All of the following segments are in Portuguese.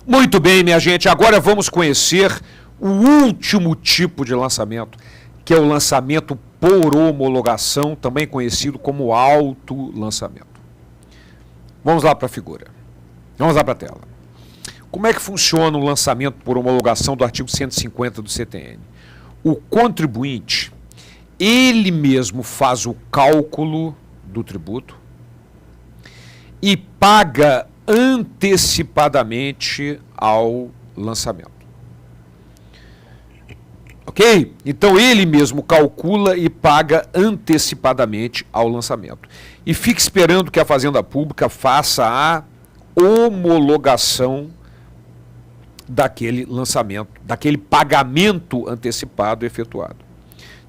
Muito bem, minha gente, agora vamos conhecer o último tipo de lançamento, que é o lançamento por homologação, também conhecido como autolançamento. Vamos lá para a figura. Vamos lá para a tela. Como é que funciona o lançamento por homologação do artigo 150 do CTN? O contribuinte, ele mesmo faz o cálculo do tributo e paga antecipadamente ao lançamento. Ok? Então ele mesmo calcula e paga antecipadamente ao lançamento. E fica esperando que a Fazenda Pública faça a homologação daquele lançamento, daquele pagamento antecipado efetuado.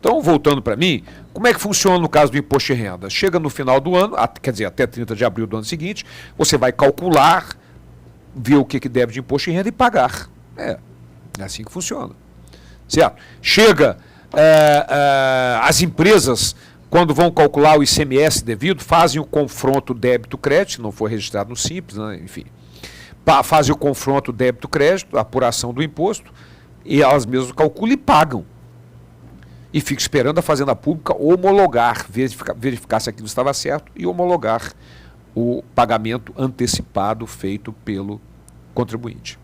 Então, voltando para mim, como é que funciona no caso do imposto de renda? Chega no final do ano, quer dizer, até 30 de abril do ano seguinte, você vai calcular, ver o que deve de imposto de renda e pagar. É assim que funciona. Certo? Chega, as empresas, quando vão calcular o ICMS devido, fazem o confronto débito-crédito, se não for registrado no Simples, né? Enfim, fazem o confronto débito-crédito, a apuração do imposto, e elas mesmas calculam e pagam. E fica esperando a Fazenda Pública homologar, verificar se aquilo estava certo e homologar o pagamento antecipado feito pelo contribuinte.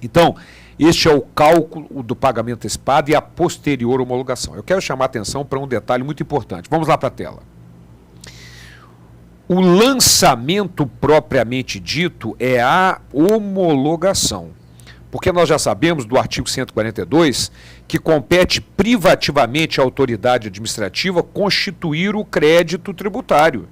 Então, este é o cálculo do pagamento antecipado e a posterior homologação. Eu quero chamar a atenção para um detalhe muito importante. Vamos lá para a tela. O lançamento propriamente dito é a homologação. Porque nós já sabemos do artigo 142 que compete privativamente à autoridade administrativa constituir o crédito tributário.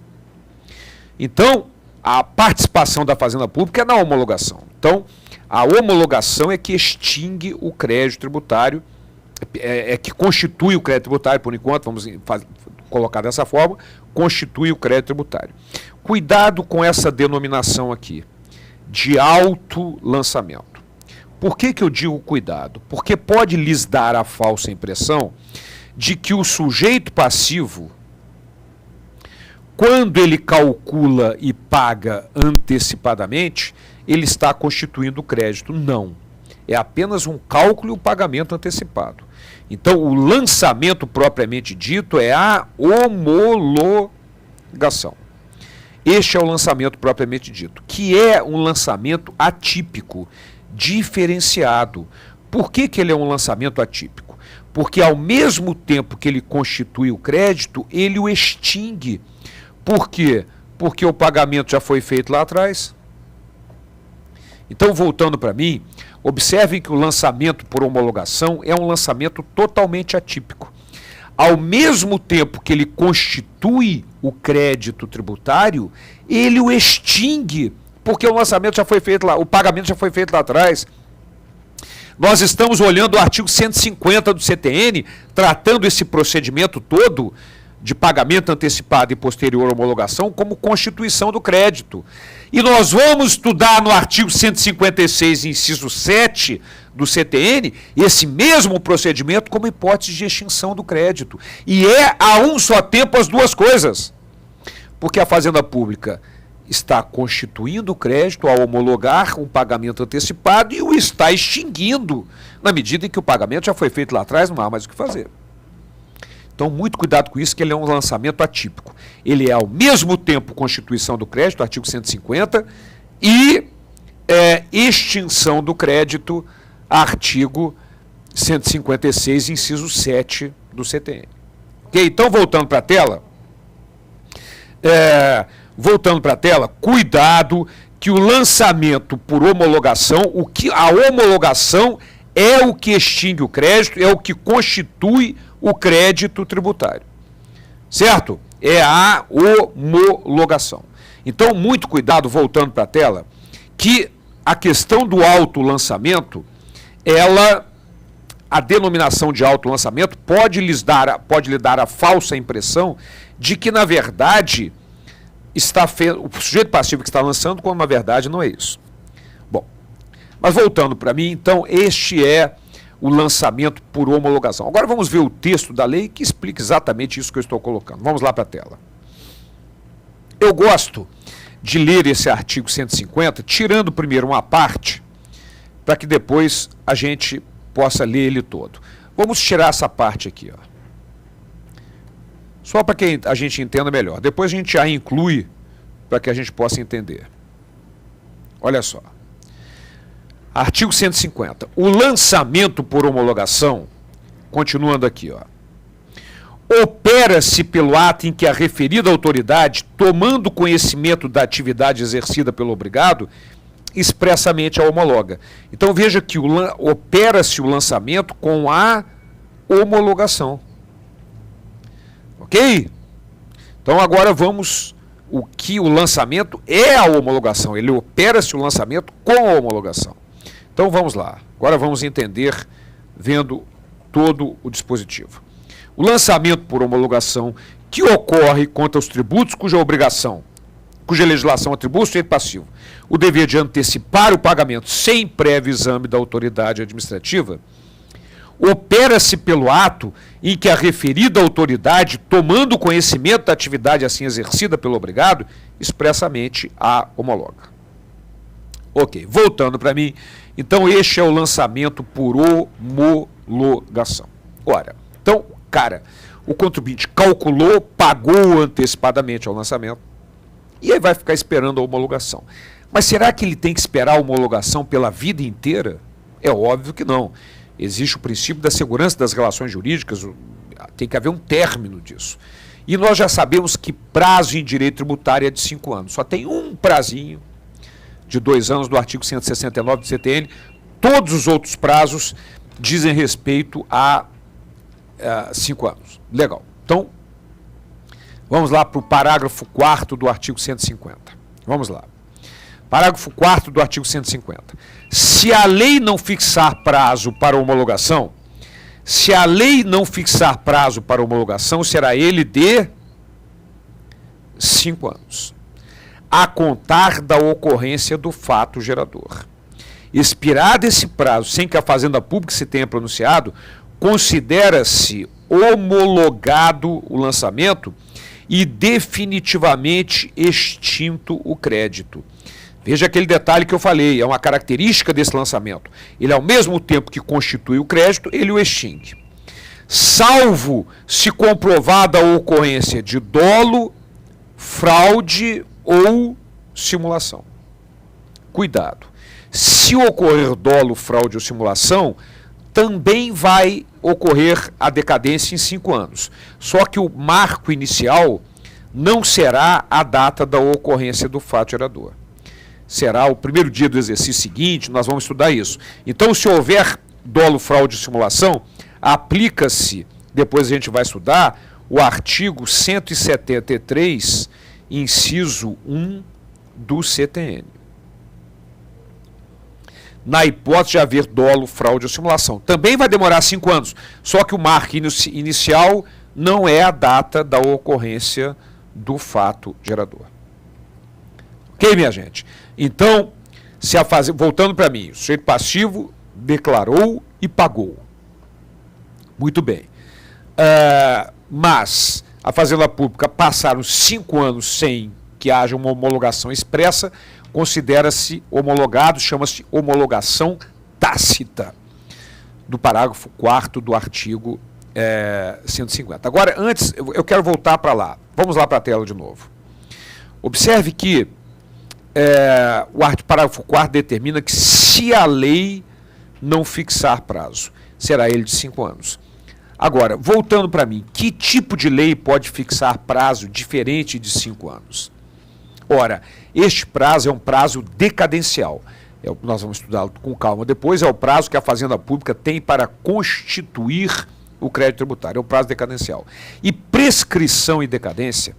Então, a participação da Fazenda Pública é na homologação. Então, a homologação é que extingue o crédito tributário, é que constitui o crédito tributário, por enquanto, vamos colocar dessa forma, constitui o crédito tributário. Cuidado com essa denominação aqui, de autolançamento. Por que eu digo cuidado? Porque pode lhes dar a falsa impressão de que o sujeito passivo, quando ele calcula e paga antecipadamente, ele está constituindo o crédito. Não. É apenas um cálculo e um pagamento antecipado. Então, o lançamento propriamente dito é a homologação. Este é o lançamento propriamente dito, que é um lançamento atípico, diferenciado. Por que ele é um lançamento atípico? Porque ao mesmo tempo que ele constitui o crédito, ele o extingue. Por quê? Porque o pagamento já foi feito lá atrás. Então, voltando para mim, observem que o lançamento por homologação é um lançamento totalmente atípico. Ao mesmo tempo que ele constitui o crédito tributário, ele o extingue, porque o lançamento já foi feito lá, o pagamento já foi feito lá atrás. Nós estamos olhando o artigo 150 do CTN, tratando esse procedimento todo de pagamento antecipado e posterior homologação como constituição do crédito. E nós vamos estudar no artigo 156, inciso 7 do CTN, esse mesmo procedimento como hipótese de extinção do crédito. E é a um só tempo as duas coisas. Porque a Fazenda Pública está constituindo o crédito ao homologar um pagamento antecipado e o está extinguindo, na medida em que o pagamento já foi feito lá atrás, não há mais o que fazer. Então, muito cuidado com isso, que ele é um lançamento atípico. Ele é, ao mesmo tempo, constituição do crédito, artigo 150, e extinção do crédito, artigo 156, inciso 7 do CTN. Ok? Então, voltando para a tela, cuidado que o lançamento por homologação, a homologação é o que extingue o crédito, é o que constitui o crédito tributário. Certo? É a homologação. Então, muito cuidado, voltando para a tela, que a questão do autolançamento, a denominação de autolançamento pode lhe dar a falsa impressão de que, na verdade, o sujeito passivo que está lançando, quando na verdade não é isso. Bom, mas voltando para mim, então, este é o lançamento por homologação. Agora vamos ver o texto da lei que explica exatamente isso que eu estou colocando. Vamos lá para a tela. Eu gosto de ler esse artigo 150, tirando primeiro uma parte para que depois a gente possa ler ele todo. Vamos tirar essa parte aqui, ó. Só para que a gente entenda melhor. Depois a gente já inclui para que a gente possa entender. Olha só. Artigo 150. O lançamento por homologação, continuando aqui, ó. Opera-se pelo ato em que a referida autoridade, tomando conhecimento da atividade exercida pelo obrigado, expressamente a homologa. Então veja que opera-se o lançamento com a homologação. Ok? Então agora vamos, o que o lançamento é a homologação, ele opera-se o lançamento com a homologação. Então vamos lá, agora vamos entender, vendo todo o dispositivo. O lançamento por homologação que ocorre contra os tributos cuja legislação atribui ao sujeito passivo o dever de antecipar o pagamento sem prévio exame da autoridade administrativa, opera-se pelo ato em que a referida autoridade, tomando conhecimento da atividade assim exercida pelo obrigado, expressamente a homologa. Ok, voltando para mim, então este é o lançamento por homologação. Ora, então, cara, o contribuinte calculou, pagou antecipadamente ao lançamento e aí vai ficar esperando a homologação. Mas será que ele tem que esperar a homologação pela vida inteira? É óbvio que não. Existe o princípio da segurança das relações jurídicas, tem que haver um término disso. E nós já sabemos que prazo em direito tributário é de 5 anos. Só tem um prazinho de 2 anos do artigo 169 do CTN. Todos os outros prazos dizem respeito a 5 anos. Legal. Então, vamos lá para o parágrafo 4º do artigo 150. Vamos lá. Parágrafo 4º do artigo 150. Se a lei não fixar prazo para homologação, será ele de 5 anos, a contar da ocorrência do fato gerador. Expirado esse prazo sem que a Fazenda Pública se tenha pronunciado, considera-se homologado o lançamento e definitivamente extinto o crédito. Veja aquele detalhe que eu falei, é uma característica desse lançamento. Ele, ao mesmo tempo que constitui o crédito, ele o extingue. Salvo se comprovada a ocorrência de dolo, fraude ou simulação. Cuidado. Se ocorrer dolo, fraude ou simulação, também vai ocorrer a decadência em 5 anos. Só que o marco inicial não será a data da ocorrência do fato gerador. Será o primeiro dia do exercício seguinte, nós vamos estudar isso. Então, se houver dolo, fraude e simulação, aplica-se, depois a gente vai estudar, o artigo 173, inciso 1 do CTN. Na hipótese de haver dolo, fraude ou simulação. Também vai demorar 5 anos, só que o marco inicial não é a data da ocorrência do fato gerador. Ok, minha gente? Então, voltando para mim, o sujeito passivo declarou e pagou. Muito bem. Mas a Fazenda Pública passaram 5 anos sem que haja uma homologação expressa, considera-se homologado, chama-se homologação tácita, do parágrafo 4º do artigo 150. Agora, antes, eu quero voltar para lá. Vamos lá para a tela de novo. Observe que o parágrafo 4º determina que se a lei não fixar prazo, será ele de 5 anos. Agora, voltando para mim, que tipo de lei pode fixar prazo diferente de 5 anos? Ora, este prazo é um prazo decadencial. Nós vamos estudá-lo com calma depois. É o prazo que a Fazenda Pública tem para constituir o crédito tributário. É o prazo decadencial. E prescrição e decadência,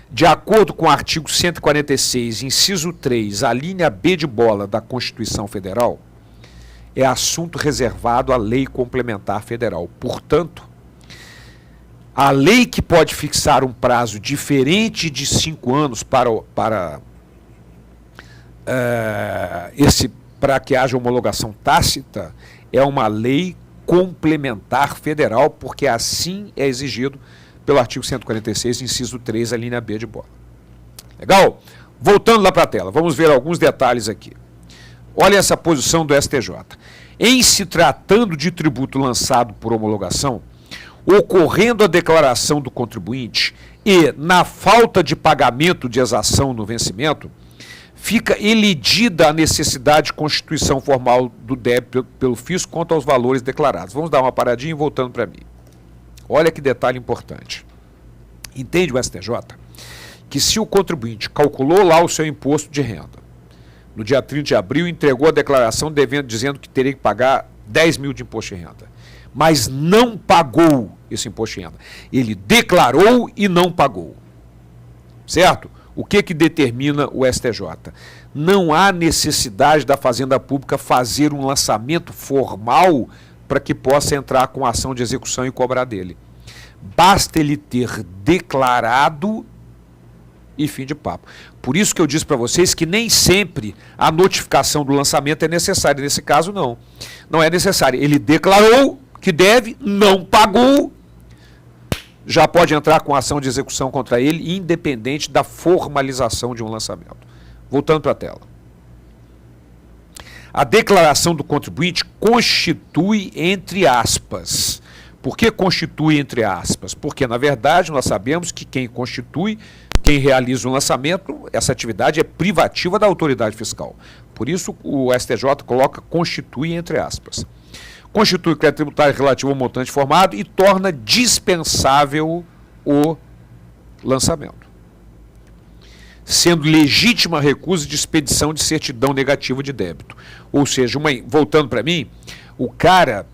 de acordo com o artigo 146, inciso 3, a linha B de bola da Constituição Federal, é assunto reservado à lei complementar federal. Portanto, a lei que pode fixar um prazo diferente de 5 anos para que haja homologação tácita é uma lei complementar federal, porque assim é exigido pelo artigo 146, inciso 3, a linha B de bola. Legal? Voltando lá para a tela, vamos ver alguns detalhes aqui. Olha essa posição do STJ. Em se tratando de tributo lançado por homologação, ocorrendo a declaração do contribuinte e, na falta de pagamento de exação no vencimento, fica elidida a necessidade de constituição formal do débito pelo fisco quanto aos valores declarados. Vamos dar uma paradinha e voltando para mim. Olha que detalhe importante. Entende o STJ que se o contribuinte calculou lá o seu imposto de renda, no dia 30 de abril entregou a declaração dizendo que teria que pagar 10 mil de imposto de renda, mas não pagou esse imposto de renda. Ele declarou e não pagou. Certo? O que determina o STJ? Não há necessidade da Fazenda Pública fazer um lançamento formal para que possa entrar com ação de execução e cobrar dele. Basta ele ter declarado e fim de papo. Por isso que eu disse para vocês que nem sempre a notificação do lançamento é necessária. Nesse caso, não. Não é necessário. Ele declarou que deve, não pagou, já pode entrar com ação de execução contra ele, independente da formalização de um lançamento. Voltando para a tela. A declaração do contribuinte constitui entre aspas. Por que constitui entre aspas? Porque, na verdade, nós sabemos que quem realiza o lançamento, essa atividade é privativa da autoridade fiscal. Por isso, o STJ coloca constitui entre aspas. Constitui o crédito tributário relativo ao montante formado e torna dispensável o lançamento, sendo legítima a recusa de expedição de certidão negativa de débito. Ou seja, voltando para mim, o cara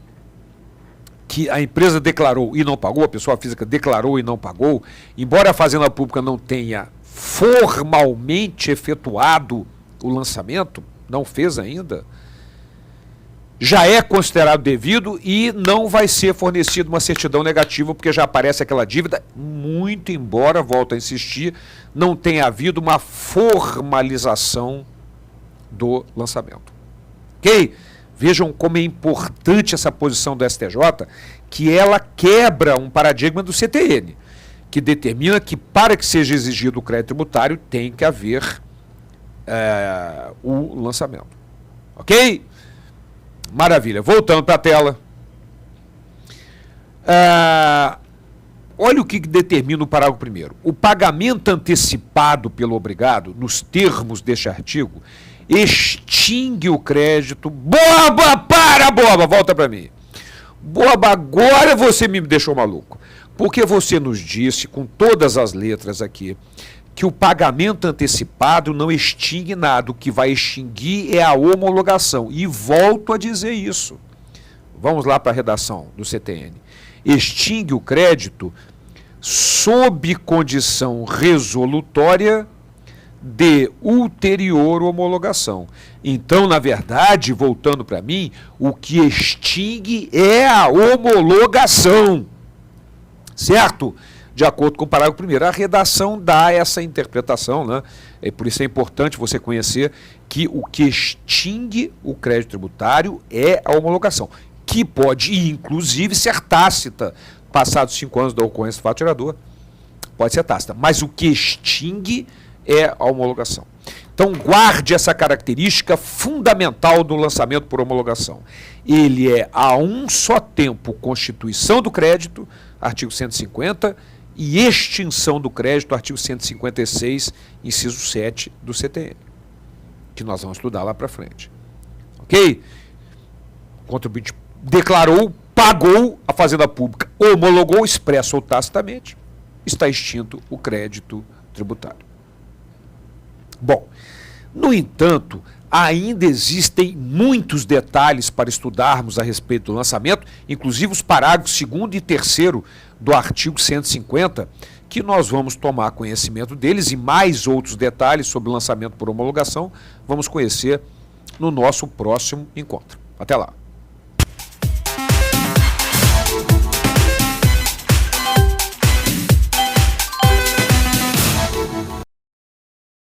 que a empresa declarou e não pagou, a pessoa física declarou e não pagou, embora a Fazenda Pública não tenha formalmente efetuado o lançamento, não fez ainda, já é considerado devido e não vai ser fornecida uma certidão negativa, porque já aparece aquela dívida, muito embora, volto a insistir, não tenha havido uma formalização do lançamento. Ok? Vejam como é importante essa posição do STJ, que ela quebra um paradigma do CTN, que determina que para que seja exigido o crédito tributário tem que haver o lançamento. Ok? Maravilha. Voltando para a tela. Olha o que determina o parágrafo 1º. O pagamento antecipado pelo obrigado, nos termos deste artigo, extingue o crédito. Boba, para, boba, volta para mim. Boba, agora você me deixou maluco. Porque você nos disse, com todas as letras aqui, que o pagamento antecipado não extingue nada. O que vai extinguir é a homologação. E volto a dizer isso. Vamos lá para a redação do CTN. Extingue o crédito sob condição resolutória de ulterior homologação. Então, na verdade, voltando para mim, o que extingue é a homologação. Certo? De acordo com o parágrafo 1º. A redação dá essa interpretação, né? Por isso é importante você conhecer que o que extingue o crédito tributário é a homologação, que pode, inclusive, ser tácita. Passados 5 anos da ocorrência do fato gerador, pode ser tácita. Mas o que extingue é a homologação. Então, guarde essa característica fundamental do lançamento por homologação. Ele é, a um só tempo, constituição do crédito, artigo 150, e extinção do crédito, artigo 156, inciso 7 do CTN, que nós vamos estudar lá para frente. Ok? O contribuinte declarou, pagou, a Fazenda Pública homologou, expresso ou tacitamente, está extinto o crédito tributário. Bom, no entanto, ainda existem muitos detalhes para estudarmos a respeito do lançamento, inclusive os parágrafos 2º e 3º do artigo 150, que nós vamos tomar conhecimento deles, e mais outros detalhes sobre o lançamento por homologação vamos conhecer no nosso próximo encontro. Até lá.